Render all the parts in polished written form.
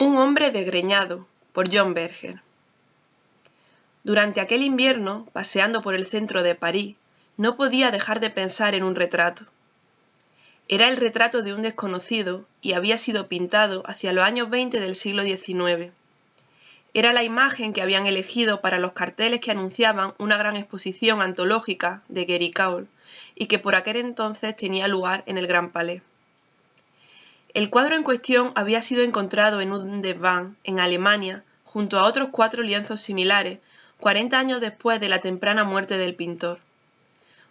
Un hombre desgreñado, por John Berger. Durante aquel invierno, paseando por el centro de París, no podía dejar de pensar en un retrato. Era el retrato de un desconocido y había sido pintado hacia los años 20 del siglo XIX. Era la imagen que habían elegido para los carteles que anunciaban una gran exposición antológica de Guéricault y que por aquel entonces tenía lugar en el Gran Palais. El cuadro en cuestión había sido encontrado en un desván, en Alemania, junto a otros 4 lienzos similares, 40 años después de la temprana muerte del pintor.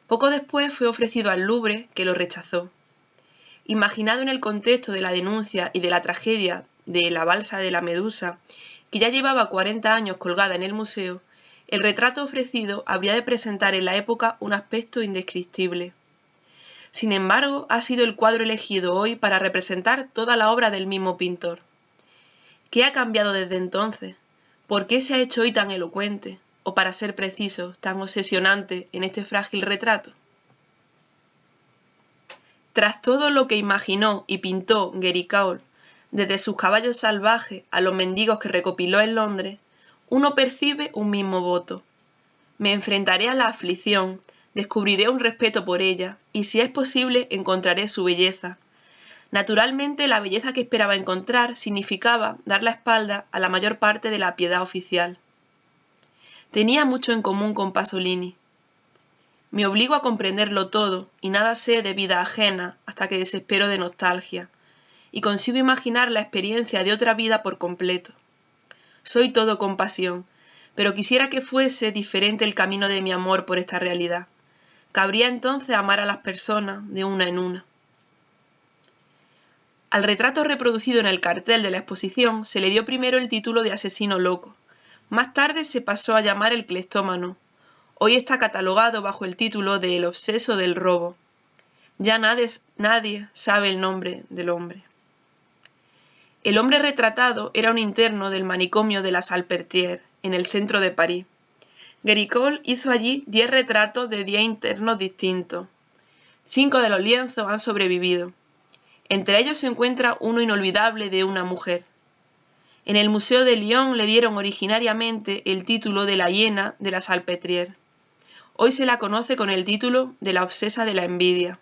Poco después fue ofrecido al Louvre, que lo rechazó. Imaginado en el contexto de la denuncia y de la tragedia de la balsa de la Medusa, que ya llevaba 40 años colgada en el museo, el retrato ofrecido habría de presentar en la época un aspecto indescriptible. Sin embargo, ha sido el cuadro elegido hoy para representar toda la obra del mismo pintor. ¿Qué ha cambiado desde entonces? ¿Por qué se ha hecho hoy tan elocuente, o para ser precisos, tan obsesionante en este frágil retrato? Tras todo lo que imaginó y pintó Guéricault, desde sus caballos salvajes a los mendigos que recopiló en Londres, uno percibe un mismo voto. Me enfrentaré a la aflicción, descubriré un respeto por ella, y si es posible encontraré su belleza. Naturalmente, la belleza que esperaba encontrar significaba dar la espalda a la mayor parte de la piedad oficial. Tenía mucho en común con Pasolini. Me obligo a comprenderlo todo, y nada sé de vida ajena hasta que desespero de nostalgia, y consigo imaginar la experiencia de otra vida por completo. Soy todo compasión, pero quisiera que fuese diferente el camino de mi amor por esta realidad. Cabría entonces amar a las personas de una en una. Al retrato reproducido en el cartel de la exposición se le dio primero el título de asesino loco. Más tarde se pasó a llamar el cleptómano. Hoy está catalogado bajo el título de El obseso del robo. Ya nadie sabe el nombre del hombre. El hombre retratado era un interno del manicomio de la Salpêtrière, en el centro de París. Guéricault hizo allí 10 retratos de 10 internos distintos. 5 de los lienzos han sobrevivido. Entre ellos se encuentra uno inolvidable de una mujer. En el Museo de Lyon le dieron originariamente el título de la hiena de la Salpêtrière. Hoy se la conoce con el título de la obsesa de la envidia.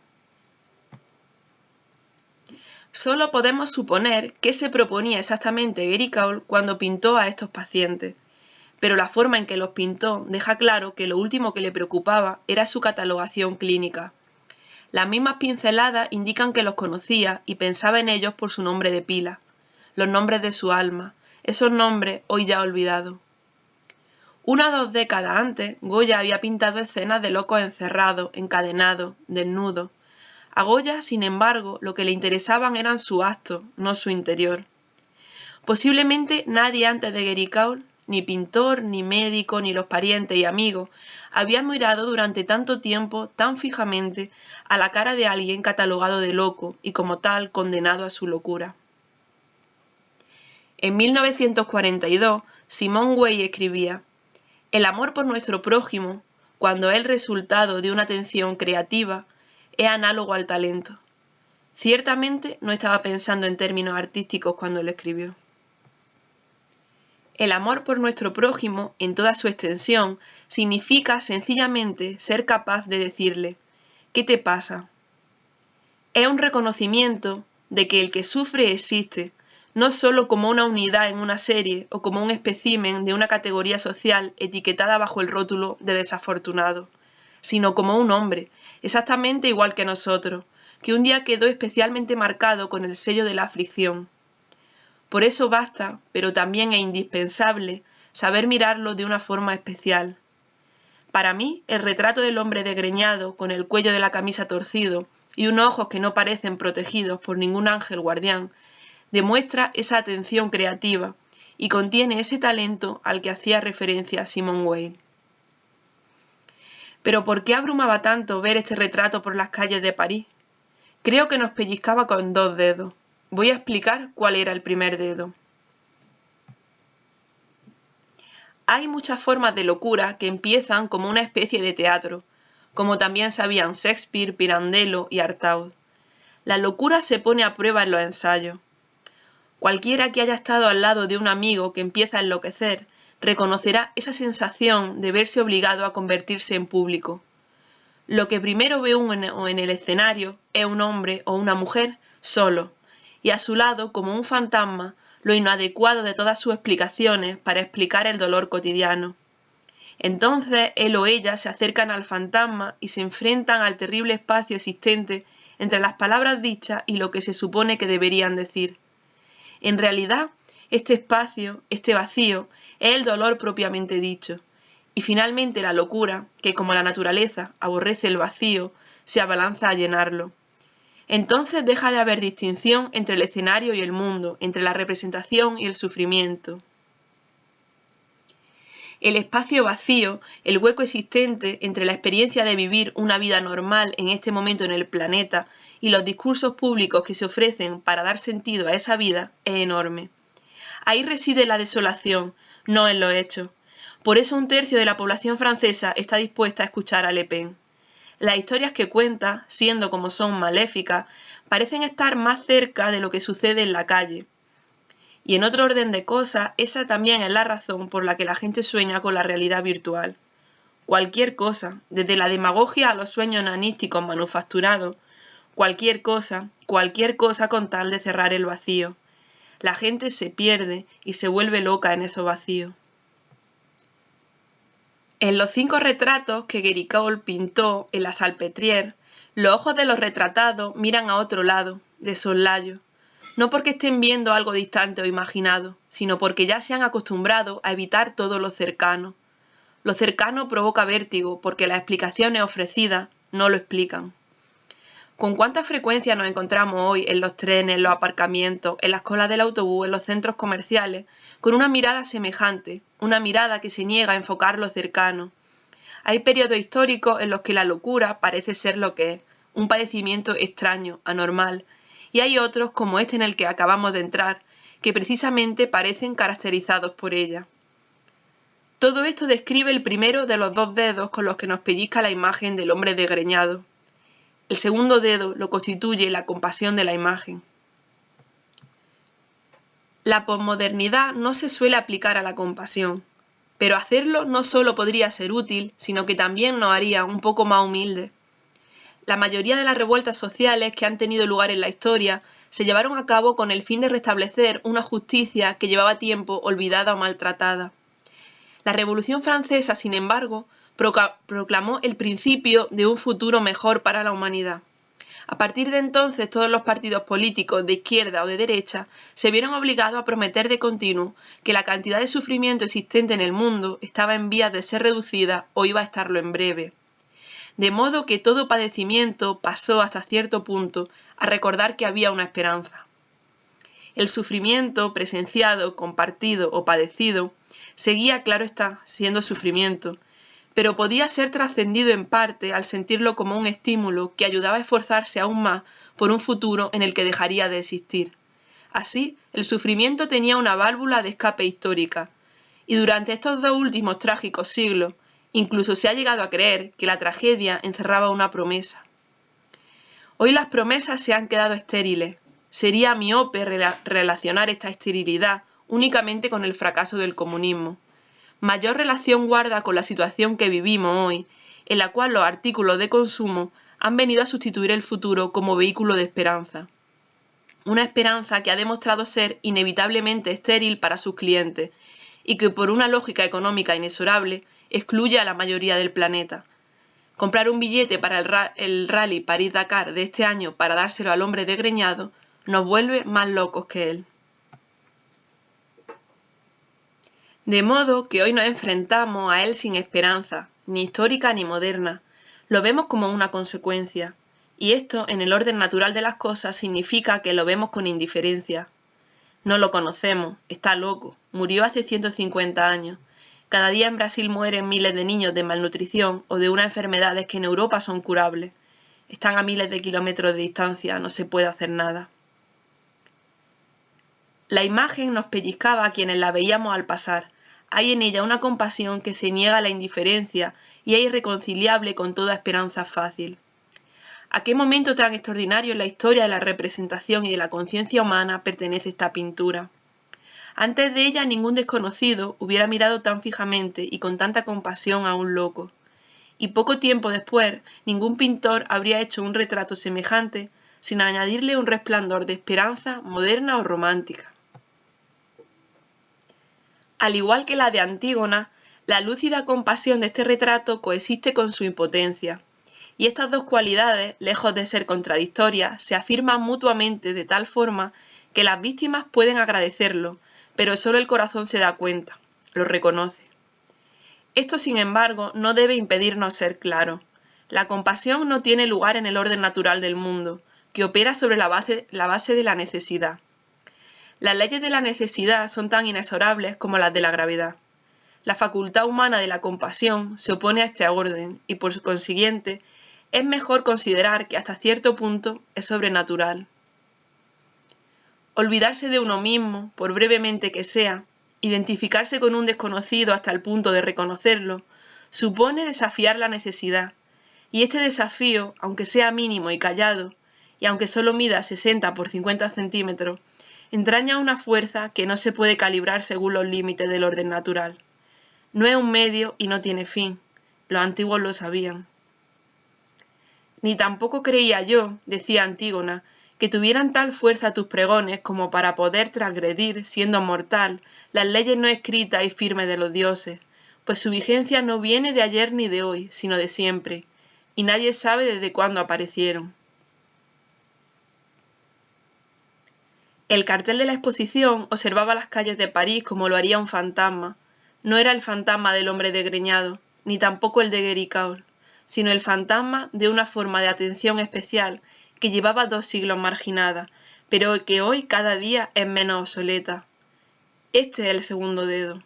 Solo podemos suponer qué se proponía exactamente Guéricault cuando pintó a estos pacientes, pero la forma en que los pintó deja claro que lo último que le preocupaba era su catalogación clínica. Las mismas pinceladas indican que los conocía y pensaba en ellos por su nombre de pila, los nombres de su alma, esos nombres hoy ya olvidados. 1 o 2 décadas antes, Goya había pintado escenas de locos encerrados, encadenados, desnudos. A Goya, sin embargo, lo que le interesaban eran sus actos, no su interior. Posiblemente nadie antes de Guéricault, ni pintor, ni médico, ni los parientes y amigos, habían mirado durante tanto tiempo, tan fijamente, a la cara de alguien catalogado de loco y como tal condenado a su locura. En 1942, Simone Weil escribía: «El amor por nuestro prójimo, cuando es el resultado de una atención creativa, es análogo al talento». Ciertamente no estaba pensando en términos artísticos cuando lo escribió. El amor por nuestro prójimo, en toda su extensión, significa sencillamente ser capaz de decirle: «¿Qué te pasa?». Es un reconocimiento de que el que sufre existe, no solo como una unidad en una serie o como un espécimen de una categoría social etiquetada bajo el rótulo de desafortunado, sino como un hombre, exactamente igual que nosotros, que un día quedó especialmente marcado con el sello de la aflicción. Por eso basta, pero también es indispensable, saber mirarlo de una forma especial. Para mí, el retrato del hombre desgreñado, con el cuello de la camisa torcido y unos ojos que no parecen protegidos por ningún ángel guardián, demuestra esa atención creativa y contiene ese talento al que hacía referencia Simone Weil. Pero ¿por qué abrumaba tanto ver este retrato por las calles de París? Creo que nos pellizcaba con 2 dedos. Voy a explicar cuál era el primer dedo. Hay muchas formas de locura que empiezan como una especie de teatro, como también sabían Shakespeare, Pirandello y Artaud. La locura se pone a prueba en los ensayos. Cualquiera que haya estado al lado de un amigo que empieza a enloquecer, reconocerá esa sensación de verse obligado a convertirse en público. Lo que primero ve uno en el escenario es un hombre o una mujer solo, y a su lado, como un fantasma, lo inadecuado de todas sus explicaciones para explicar el dolor cotidiano. Entonces él o ella se acercan al fantasma y se enfrentan al terrible espacio existente entre las palabras dichas y lo que se supone que deberían decir. En realidad, este espacio, este vacío, es el dolor propiamente dicho, y finalmente la locura, que como la naturaleza aborrece el vacío, se abalanza a llenarlo. Entonces deja de haber distinción entre el escenario y el mundo, entre la representación y el sufrimiento. El espacio vacío, el hueco existente entre la experiencia de vivir una vida normal en este momento en el planeta y los discursos públicos que se ofrecen para dar sentido a esa vida, es enorme. Ahí reside la desolación, no en los hechos. Por eso 1/3 de la población francesa está dispuesta a escuchar a Le Pen. Las historias que cuenta, siendo como son maléficas, parecen estar más cerca de lo que sucede en la calle. Y en otro orden de cosas, esa también es la razón por la que la gente sueña con la realidad virtual. Cualquier cosa, desde la demagogia a los sueños nanísticos manufacturados, cualquier cosa con tal de cerrar el vacío. La gente se pierde y se vuelve loca en esos vacíos. En los 5 retratos que Géricault pintó en la Salpêtrière, los ojos de los retratados miran a otro lado, de soslayo, no porque estén viendo algo distante o imaginado, sino porque ya se han acostumbrado a evitar todo lo cercano. Lo cercano provoca vértigo porque las explicaciones ofrecidas no lo explican. ¿Con cuánta frecuencia nos encontramos hoy en los trenes, en los aparcamientos, en las colas del autobús, en los centros comerciales, con una mirada semejante, una mirada que se niega a enfocar lo cercano? Hay periodos históricos en los que la locura parece ser lo que es, un padecimiento extraño, anormal, y hay otros, como este en el que acabamos de entrar, que precisamente parecen caracterizados por ella. Todo esto describe el primero de los 2 dedos con los que nos pellizca la imagen del hombre desgreñado. El segundo dedo lo constituye la compasión de la imagen. La posmodernidad no se suele aplicar a la compasión, pero hacerlo no solo podría ser útil, sino que también nos haría un poco más humildes. La mayoría de las revueltas sociales que han tenido lugar en la historia se llevaron a cabo con el fin de restablecer una justicia que llevaba tiempo olvidada o maltratada. La Revolución Francesa, sin embargo, proclamó el principio de un futuro mejor para la humanidad. A partir de entonces, todos los partidos políticos de izquierda o de derecha se vieron obligados a prometer de continuo que la cantidad de sufrimiento existente en el mundo estaba en vías de ser reducida o iba a estarlo en breve. De modo que todo padecimiento pasó hasta cierto punto a recordar que había una esperanza. El sufrimiento presenciado, compartido o padecido seguía, claro está, siendo sufrimiento, pero podía ser trascendido en parte al sentirlo como un estímulo que ayudaba a esforzarse aún más por un futuro en el que dejaría de existir. Así, el sufrimiento tenía una válvula de escape histórica, y durante estos 2 últimos trágicos siglos, incluso se ha llegado a creer que la tragedia encerraba una promesa. Hoy las promesas se han quedado estériles. Sería miope relacionar esta esterilidad únicamente con el fracaso del comunismo. Mayor relación guarda con la situación que vivimos hoy, en la cual los artículos de consumo han venido a sustituir el futuro como vehículo de esperanza. Una esperanza que ha demostrado ser inevitablemente estéril para sus clientes y que por una lógica económica inexorable excluye a la mayoría del planeta. Comprar un billete para el Rally París-Dakar de este año para dárselo al hombre desgreñado nos vuelve más locos que él. De modo que hoy nos enfrentamos a él sin esperanza, ni histórica ni moderna. Lo vemos como una consecuencia, y esto, en el orden natural de las cosas, significa que lo vemos con indiferencia. No lo conocemos, está loco, murió hace 150 años. Cada día en Brasil mueren miles de niños de malnutrición o de unas enfermedades que en Europa son curables. Están a miles de kilómetros de distancia, no se puede hacer nada. La imagen nos pellizcaba a quienes la veíamos al pasar. Hay en ella una compasión que se niega a la indiferencia y es irreconciliable con toda esperanza fácil. ¿A qué momento tan extraordinario en la historia de la representación y de la conciencia humana pertenece esta pintura? Antes de ella ningún desconocido hubiera mirado tan fijamente y con tanta compasión a un loco, y poco tiempo después ningún pintor habría hecho un retrato semejante sin añadirle un resplandor de esperanza moderna o romántica. Al igual que la de Antígona, la lúcida compasión de este retrato coexiste con su impotencia, y estas dos cualidades, lejos de ser contradictorias, se afirman mutuamente de tal forma que las víctimas pueden agradecerlo, pero solo el corazón se da cuenta, lo reconoce. Esto, sin embargo, no debe impedirnos ser claros. La compasión no tiene lugar en el orden natural del mundo, que opera sobre la base de la necesidad. Las leyes de la necesidad son tan inexorables como las de la gravedad. La facultad humana de la compasión se opone a este orden y, por consiguiente, es mejor considerar que hasta cierto punto es sobrenatural. Olvidarse de uno mismo, por brevemente que sea, identificarse con un desconocido hasta el punto de reconocerlo, supone desafiar la necesidad, y este desafío, aunque sea mínimo y callado, y aunque solo mida 60 por 50 centímetros, entraña una fuerza que no se puede calibrar según los límites del orden natural. No es un medio y no tiene fin. Los antiguos lo sabían. Ni tampoco creía yo, decía Antígona, que tuvieran tal fuerza tus pregones como para poder transgredir, siendo mortal, las leyes no escritas y firmes de los dioses, pues su vigencia no viene de ayer ni de hoy, sino de siempre, y nadie sabe desde cuándo aparecieron. El cartel de la exposición observaba las calles de París como lo haría un fantasma. No era el fantasma del hombre desgreñado, ni tampoco el de Guéricault, sino el fantasma de una forma de atención especial que llevaba 2 siglos marginada, pero que hoy cada día es menos obsoleta. Este es el segundo dedo.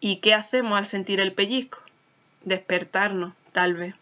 ¿Y qué hacemos al sentir el pellizco? Despertarnos, tal vez.